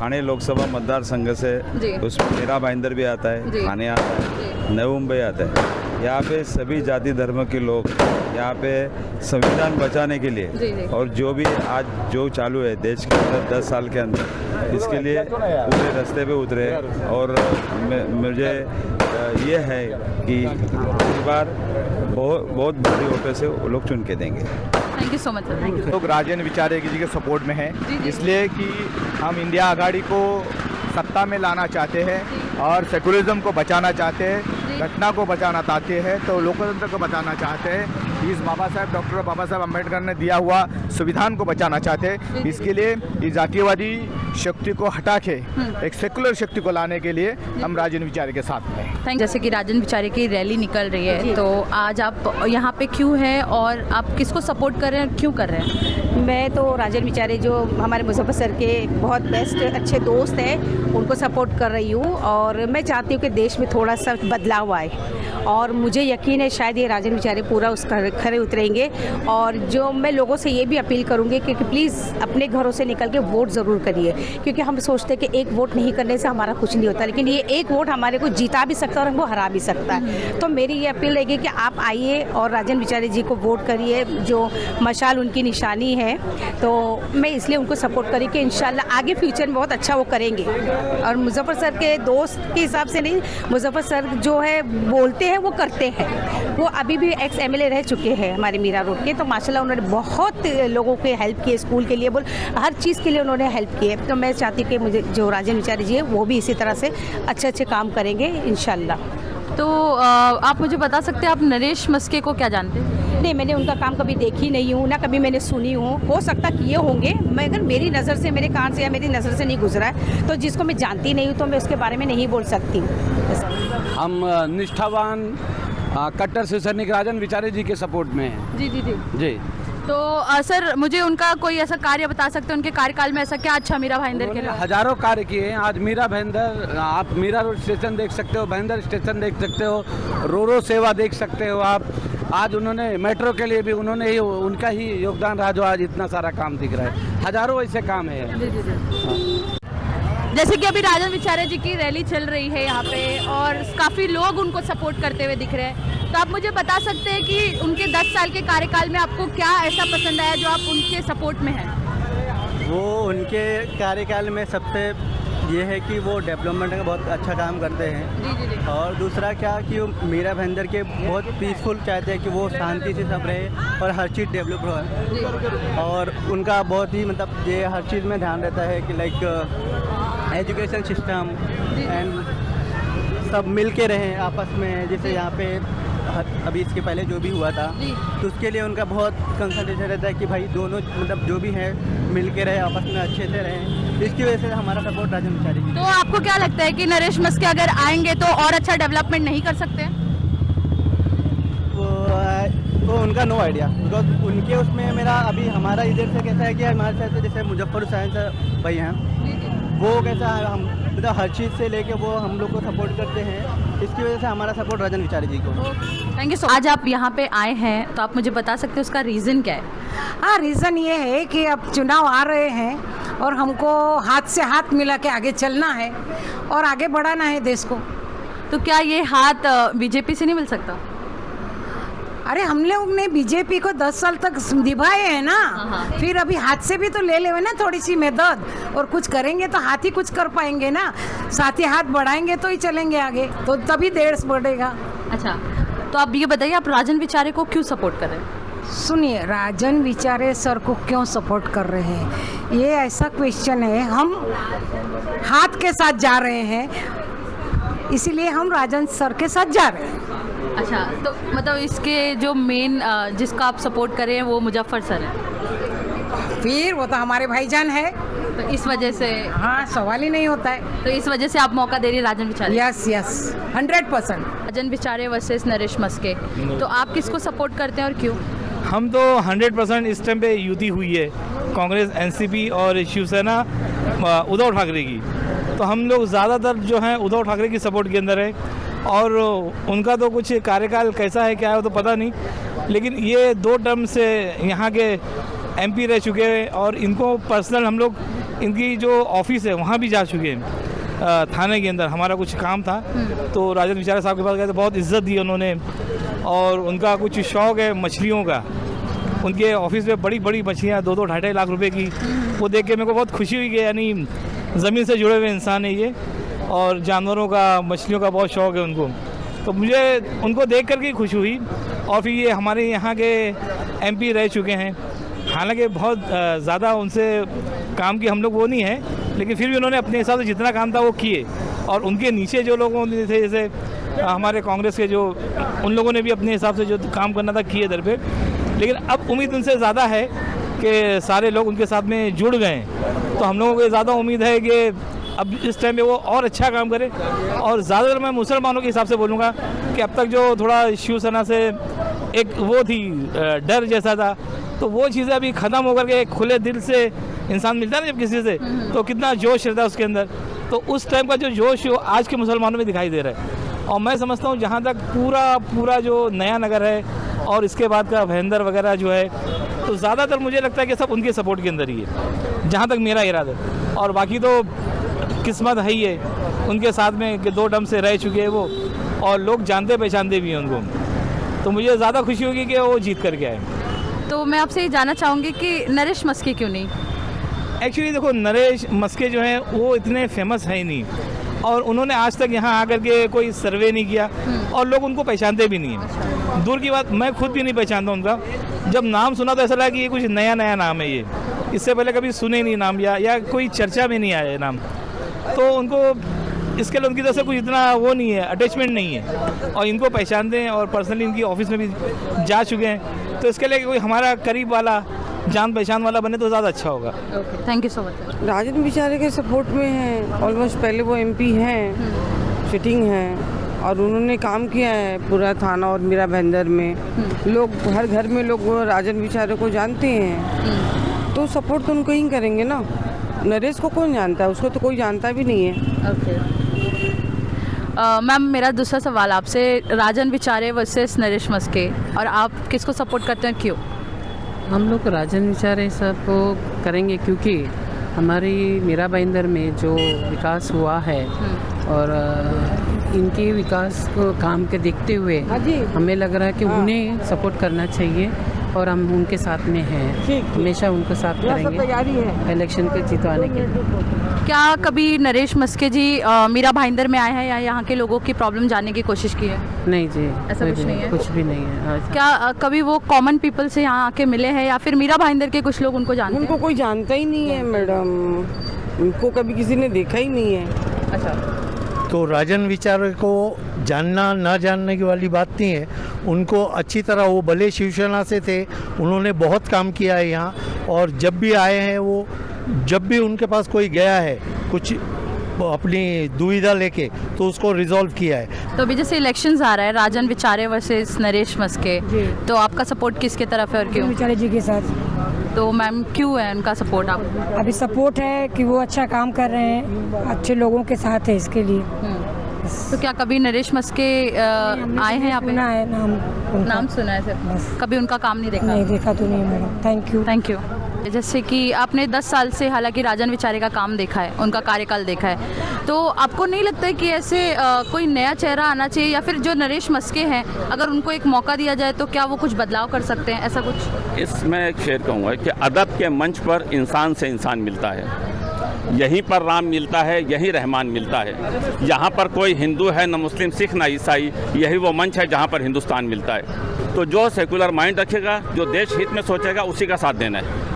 ठाणे लोकसभा मतदार संघ से, उसमें मीरा भाईंदर भी आता है, ठाणे आता है, नवी मुंबई आता है। यहाँ पे सभी जाति धर्म के लोग यहाँ पे संविधान बचाने के लिए और जो भी आज जो चालू है देश के अंदर 10 साल के अंदर, इसके लिए पूरे रास्ते पे उतरे। और मुझे ये है कि इस बार बहुत बड़ी वोटों से वो लोग चुन के देंगे। Thank you so much sir. Thank you. लोग राजन विचारे जी के सपोर्ट में हैं, इसलिए कि हम इंडिया आघाड़ी को सत्ता में लाना चाहते हैं और सेकुलरिज्म को बचाना चाहते हैं, घटना को बचाना चाहते हैं, तो लोकतंत्र को बचाना चाहते हैं। इस डॉक्टर बाबा साहब अम्बेडकर ने दिया हुआ संविधान को बचाना चाहते हैं। इसके लिए इस जातिवादी शक्ति को हटा के एक सेकुलर शक्ति को लाने के लिए हम राजन विचारे के साथ में हैं। जैसे कि राजन विचारे की रैली निकल रही है, तो आज आप यहाँ पे क्यों हैं और आप किसको सपोर्ट कर रहे हैं, क्यों कर रहे हैं? मैं तो राजन विचारे जो हमारे मुजफ्फर सर के बहुत बेस्ट अच्छे दोस्त हैं, उनको सपोर्ट कर रही हूँ। और मैं चाहती हूँ कि देश में थोड़ा सा बदलाव आए, और मुझे यकीन है शायद ये राजन विचारे पूरा उस खरे उतरेंगे। और जो मैं लोगों से ये भी अपील करूँगी कि प्लीज़ अपने घरों से निकल के वोट ज़रूर करिए, क्योंकि हम सोचते हैं कि एक वोट नहीं करने से हमारा कुछ नहीं होता, लेकिन ये एक वोट हमारे को जीता भी सकता है और हमको हरा भी सकता है। तो मेरी ये अपील रहेगी कि आप आइए और राजन विचारे जी को वोट करिए, जो मशाल उनकी निशानी है। तो मैं इसलिए उनको सपोर्ट करी कि इंशाल्लाह आगे फ्यूचर में बहुत अच्छा वो करेंगे। और मुजफ्फर सर के दोस्त के हिसाब से नहीं, मुजफ्फर सर जो है बोलते हैं वो करते हैं। वो अभी भी एक्स MLA रह चुके हैं हमारे मीरा रोड के, तो माशाल्लाह उन्होंने बहुत लोगों के हेल्प किए, स्कूल के लिए हर चीज़ के लिए उन्होंने हेल्प किए। तो मैं चाहती हूँ कि मुझे जो राजन विचारे जी है वो भी इसी तरह से अच्छे काम करेंगे इंशाल्लाह। तो आप मुझे बता सकते हैं आप नरेश मस्के को क्या जानते हैं? नहीं, मैंने उनका काम कभी देखी नहीं हूँ, ना कभी मैंने सुनी हूँ। हो सकता किए होंगे, मगर मेरी नज़र से, मेरे कान से या मेरी नज़र से नहीं गुजरा है। तो जिसको मैं जानती नहीं हूँ तो मैं उसके बारे में नहीं बोल सकती हूँ। हम निष्ठावान कट्टर शिव सैनिक राजन विचारे जी के सपोर्ट में हैं। जी जी जी जी। तो सर मुझे उनका कोई ऐसा कार्य बता सकते हैं, उनके कार्यकाल में ऐसा क्या अच्छा मीरा भाईंदर के लिए? हजारों कार्य किए हैं। आज मीरा भाईंदर, आप मीरा रोड स्टेशन देख सकते हो, भाईंदर स्टेशन देख सकते हो, रो सेवा देख सकते हो आप। आज उन्होंने मेट्रो के लिए भी उन्होंने ही, उनका ही योगदान रहा जो आज इतना सारा काम दिख रहा है। हजारों ऐसे काम है। जी जी जी। जैसे कि अभी राजन विचारे जी की रैली चल रही है यहाँ पे और काफ़ी लोग उनको सपोर्ट करते हुए दिख रहे हैं, तो आप मुझे बता सकते हैं कि उनके 10 साल के कार्यकाल में आपको क्या ऐसा पसंद आया जो आप उनके सपोर्ट में हैं? वो उनके कार्यकाल में सबसे ये है कि वो डेवलपमेंट का बहुत अच्छा काम करते हैं। जी जी जी। और दूसरा क्या कि वो मीरा भाईंदर के बहुत पीसफुल चाहते हैं कि वो शांति से सब रहे और हर चीज़ डेवलप हो। और उनका बहुत ही मतलब ये हर चीज़ में ध्यान रहता है कि लाइक एजुकेशन सिस्टम एंड सब मिल के रहें आपस में। जैसे यहाँ पे अभी इसके पहले जो भी हुआ था, तो उसके लिए उनका बहुत कंसंट्रेशन रहता है कि भाई दोनों मतलब जो भी हैं मिल के रहे, आपस में अच्छे से रहें। इसकी वजह से हमारा सपोर्ट राजन विचारे की। तो आपको क्या लगता है कि नरेश मस्के अगर आएंगे तो और अच्छा डेवलपमेंट नहीं कर सकते? वो उनका नो आइडिया, बिकॉज उनके उसमें मेरा अभी हमारा इधर से कैसा है कि हमारे साथ जैसे मुजफ्फर हुसैन भाई हैं, वो कैसा है, हम मतलब हर चीज़ से लेके वो हम लोग को सपोर्ट करते हैं। इसकी वजह से हमारा सपोर्ट राजन विचारे जी को। Thank you so much. आज आप यहाँ पे आए हैं तो आप मुझे बता सकते हैं उसका रीज़न क्या है? हाँ, रीज़न ये है कि अब चुनाव आ रहे हैं और हमको हाथ से हाथ मिला के आगे चलना है और आगे बढ़ाना है देश को। तो क्या ये हाथ बीजेपी से नहीं मिल सकता? अरे हम लोग ने बीजेपी को 10 साल तक निभाए हैं ना, फिर अभी हाथ से भी तो ले ले ना थोड़ी सी मदद, और कुछ करेंगे तो हाथ ही कुछ कर पाएंगे ना। साथ ही हाथ बढ़ाएंगे तो ही चलेंगे आगे, तो तभी देश बढ़ेगा। अच्छा, तो आप ये बताइए आप राजन विचारे को क्यों सपोर्ट कर रहे हैं? सुनिए, राजन विचारे सर को क्यों सपोर्ट कर रहे हैं, ये ऐसा क्वेश्चन है। हम हाथ के साथ जा रहे हैं, इसीलिए हम राजन सर के साथ जा रहे हैं। अच्छा, तो मतलब इसके जो मेन जिसका आप सपोर्ट कर रहे हैं वो मुजफ्फर सर है? फिर वो तो हमारे भाईजान है, तो इस वजह से? हाँ, सवाल ही नहीं होता है। तो इस वजह से आप मौका दे रही है Rajan Vichare? Yes yes, 100%। Rajan Vichare versus Naresh Maske, तो आप किसको सपोर्ट करते हैं और क्यों? हम तो 100% इस टाइम पे युति हुई है कांग्रेस, NCP और शिवसेना उद्धव ठाकरे की। तो हम लोग ज़्यादातर जो हैं उद्धव ठाकरे की सपोर्ट के अंदर है, और उनका तो कुछ कार्यकाल कैसा है क्या है वो तो पता नहीं, लेकिन ये 2 टर्म से यहाँ के MP रह चुके हैं और इनको पर्सनल हम लोग इनकी जो ऑफिस है वहाँ भी जा चुके हैं, थाने के अंदर हमारा कुछ काम था तो राजन विचारे साहब के पास गए तो बहुत इज्जत दी उन्होंने। और उनका कुछ शौक़ है मछलियों का, उनके ऑफिस में बड़ी बड़ी मछलियाँ 2-2 ढाई लाख रुपए की, वो देख के मेरे को बहुत खुशी हुई कि यानी ज़मीन से जुड़े हुए इंसान है ये, और जानवरों का मछलियों का बहुत शौक़ है उनको, तो मुझे उनको देख कर के खुशी हुई। और फिर ये हमारे यहाँ के MP रह चुके हैं, हालांकि बहुत ज़्यादा उनसे काम की हम लोग वो नहीं है, लेकिन फिर भी उन्होंने अपने हिसाब से जितना काम था वो किए। और उनके नीचे जो लोग थे जैसे हमारे कांग्रेस के जो, उन लोगों ने भी अपने हिसाब से जो काम करना था किए इधर पे, लेकिन अब उम्मीद उनसे ज़्यादा है कि सारे लोग उनके साथ में जुड़ गए हैं, तो हम लोगों को ज़्यादा उम्मीद है कि अब इस टाइम पे वो और अच्छा काम करे। और ज़्यादातर मैं मुसलमानों के हिसाब से बोलूँगा कि अब तक जो थोड़ा शिवसेना से एक वो थी डर जैसा था, तो वो चीज़ें अभी ख़त्म होकर के खुले दिल से इंसान मिलता है ना जब किसी से, तो कितना जोश रहता है उसके अंदर, तो उस टाइम का जो जोश वो आज के मुसलमानों में दिखाई दे रहा है। और मैं समझता हूँ जहाँ तक पूरा जो नया नगर है और इसके बाद का भयंदर वगैरह जो है, तो ज़्यादातर मुझे लगता है कि सब उनके सपोर्ट के अंदर ही है, जहाँ तक मेरा इरादा है। और बाकी तो किस्मत है ही है उनके साथ में कि 2 टर्म से रह चुके हैं वो, और लोग जानते पहचानते भी हैं उनको, तो मुझे ज़्यादा खुशी होगी कि वो जीत करके आए। तो मैं आपसे ये जानना चाहूँगी कि नरेश मस्के क्यों नहीं? एक्चुअली देखो, नरेश मस्के जो हैं वो इतने फेमस हैं ही नहीं, और उन्होंने आज तक यहाँ आकर के कोई सर्वे नहीं किया, और लोग उनको पहचानते भी नहीं हैं। दूर की बात, मैं खुद भी नहीं पहचानता उनका। जब नाम सुना तो ऐसा लगा कि ये कुछ नया नाम है, ये इससे पहले कभी सुने नहीं नाम, या कोई चर्चा में नहीं आया है नाम, तो उनको इसके लिए उनकी तरफ से कुछ इतना वो नहीं है, अटैचमेंट नहीं है, और इनको पहचानते हैं और पर्सनली इनकी ऑफिस में भी जा चुके हैं, तो इसके लिए कोई हमारा करीब वाला जान पहचान वाला बने तो ज़्यादा अच्छा होगा। Thank you so much. Rajan Vichare के सपोर्ट में है, ऑलमोस्ट पहले वो MP हैं, सिटिंग हैं, और उन्होंने काम किया है पूरा थाना और मीरा भाईंदर में। लोग हर घर में लोग राजन विचारे को जानते हैं, तो सपोर्ट तो उनको ही करेंगे ना। नरेश को कौन जानता है, उसको तो कोई जानता भी नहीं है। मैम, मेरा दूसरा सवाल आपसे, राजन विचारे वर्सेस नरेश मस्के, और आप किसको सपोर्ट करते हैं, क्यों? हम लोग राजन विचारे सब को करेंगे क्योंकि हमारी मीरा भाईंदर में जो विकास हुआ है और इनके विकास को काम के देखते हुए हमें लग रहा है कि उन्हें सपोर्ट करना चाहिए, और हम उनके साथ में हैं, हमेशा उनके साथ करेंगे इलेक्शन के जितवाने के लिए। क्या कभी नरेश मस्के जी मीरा भाईंदर में आए हैं या यहाँ के लोगों की प्रॉब्लम जानने की कोशिश की है? नहीं जी, ऐसा कुछ नहीं है? कुछ भी नहीं है। क्या कभी वो कॉमन पीपल से यहाँ आके मिले हैं, या फिर मीरा भाईंदर के कुछ लोग उनको जानते हैं? उनको कोई जानता ही नहीं है मैडम, उनको कभी किसी ने देखा ही नहीं है। अच्छा, तो राजन विचारे को जानना ना जानने की वाली बात नहीं है, उनको अच्छी तरह, वो भले शिवसेना से थे, उन्होंने बहुत काम किया है यहाँ, और जब भी आए हैं वो, जब भी उनके पास कोई गया है कुछ अपनी दुविधा लेके, तो उसको रिजॉल्व किया है। तो अभी जैसे इलेक्शंस आ रहा है, राजन विचारे वर्सेस नरेश मस्के, तो आपका सपोर्ट किसके तरफ है और क्यों? विचारे जी के साथ। तो मैम, क्यों है उनका सपोर्ट आपको? अभी सपोर्ट है कि वो अच्छा काम कर रहे हैं, अच्छे लोगों के साथ है, इसके लिए। तो क्या कभी नरेश मस्के आए हैं यहाँ पे? सुना है नाम सुना है सिर्फ, कभी उनका काम नहीं देखा? नहीं देखा तो नहीं मैडम। Thank you. जैसे कि आपने 10 साल से हालांकि राजन विचारे का काम देखा है, उनका कार्यकाल देखा है, तो आपको नहीं लगता है कि ऐसे कोई नया चेहरा आना चाहिए, या फिर जो नरेश मस्के हैं अगर उनको एक मौका दिया जाए तो क्या वो कुछ बदलाव कर सकते हैं, ऐसा कुछ? इसमें एक शेर कहूँगा कि अदब के मंच पर इंसान से इंसान मिलता है, यहीं पर राम मिलता है, यहीं रहमान मिलता है। यहाँ पर कोई हिंदू है, न मुस्लिम, सिख, न ईसाई, यही वो मंच है जहाँ पर हिंदुस्तान मिलता है। तो जो सेकुलर माइंड रखेगा, जो देश हित में सोचेगा, उसी का साथ देना है।